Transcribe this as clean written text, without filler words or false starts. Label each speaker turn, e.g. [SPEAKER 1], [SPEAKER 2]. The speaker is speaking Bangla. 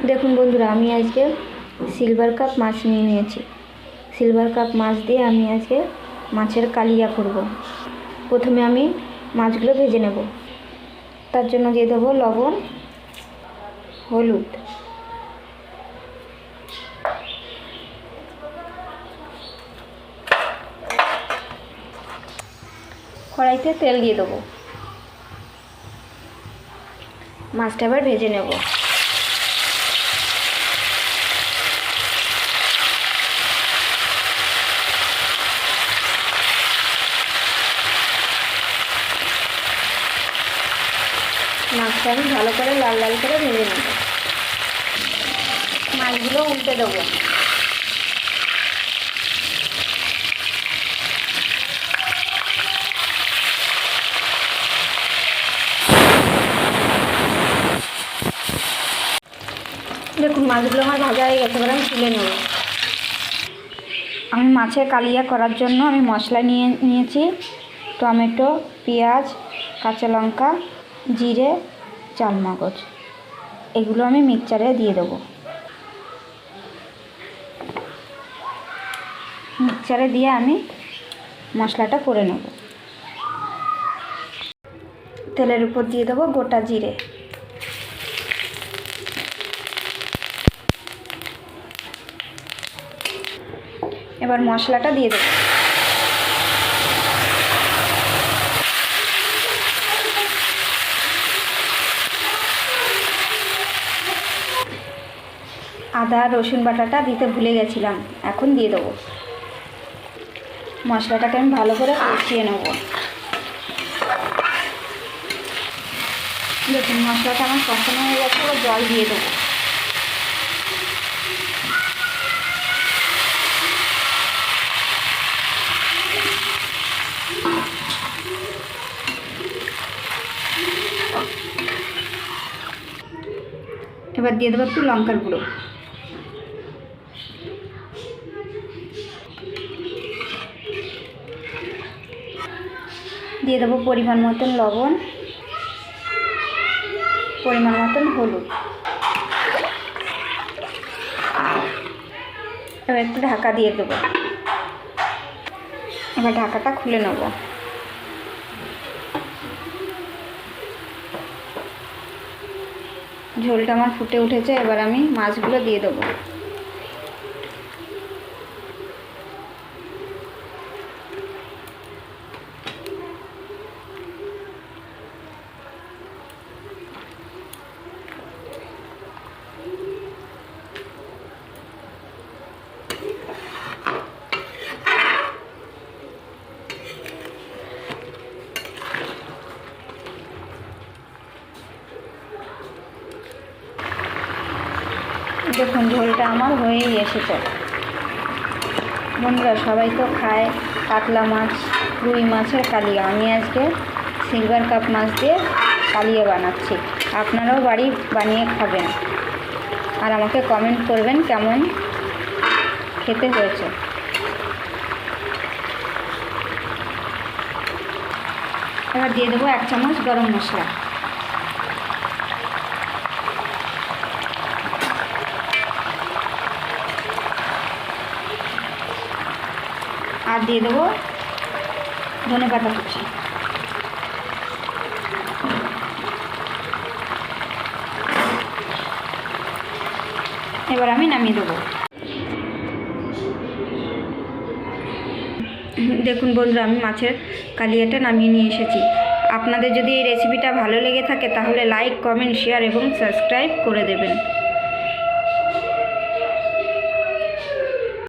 [SPEAKER 1] দেখুন বন্ধুরা, আমি আজকে সিলভার কাপ মাছ নিয়ে নিয়েছি। সিলভার কাপ মাছ দিয়ে আমি আজকে মাছের কালিয়া করব। প্রথমে আমি মাছগুলো ভেজে নেব। তার জন্য দিয়ে দেবো লবণ, হলুদ, কড়াইতে তেল দিয়ে দেবো। মাছটা আবার ভেজে নেব। মাছটা আমি ভালো করে লাল লাল করে ভেজে নেব। মাছগুলো উল্টে দেবো। দেখুন মাছগুলো আমার ভাজা হয়ে গেছে, এবার আমি তুলে নেব। আমি মাছের কালিয়া করার জন্য আমি মশলা নিয়েছি টমেটো, পেঁয়াজ, কাঁচা লঙ্কা, জিরে, চালমগজ। এগুলো আমি মিক্সচারে দিয়ে দেবো। মিক্সচারে দিয়ে আমি মশলাটা করে নেব। তেলের উপর দিয়ে দেবো গোটা জিরে। এবার মশলাটা দিয়ে দেবো। আদা রসুন বাটাটা দিতে ভুলে গেছিলাম, এখন দিয়ে দেবো। মশলাটাকে আমি ভালো করে কষিয়ে নেব। দেখুন মশলাটা আমার কষানো হয়ে গেছে, এবার জল দিয়ে দেবো। এবার দিয়ে দেবো একটু লঙ্কার গুঁড়ো। দিয়ে দেবো পরিমাণ মতন লবণ, পরিমাণ মতন হলুদ। এবার একটু ঢাকা দিয়ে দেবো। এবার ঢাকাটা খুলে নেব। ঝোলটা আমার ফুটে উঠেছে, এবার আমি মাছগুলো দিয়ে দেবো। দেখুন ঝোলটা আমার হয়েই এসেছে। বন্ধুরা, সবাই তো খায় কাতলা মাছ, রুই মাছের কালিয়া। আমি আজকে সিলভার কাপ মাছ দিয়ে কালিয়া বানাচ্ছি। আপনারাও বাড়ি বানিয়ে খাবেন আর আমাকে কমেন্ট করবেন কেমন খেতে হয়েছে। এবার দিয়ে দেবো 1 চামচ গরম মশলা। আর দিয়ে দেবো ধনেপাতা কুচি। এবার আমি নামিয়ে দেবো। দেখুন বন্ধুরা, আমি মাছের কালিয়াটা নামিয়ে নিয়ে এসেছি। আপনাদের যদি এই রেসিপিটা ভালো লেগে থাকে তাহলে লাইক, কমেন্ট, শেয়ার এবং সাবস্ক্রাইব করে দেবেন।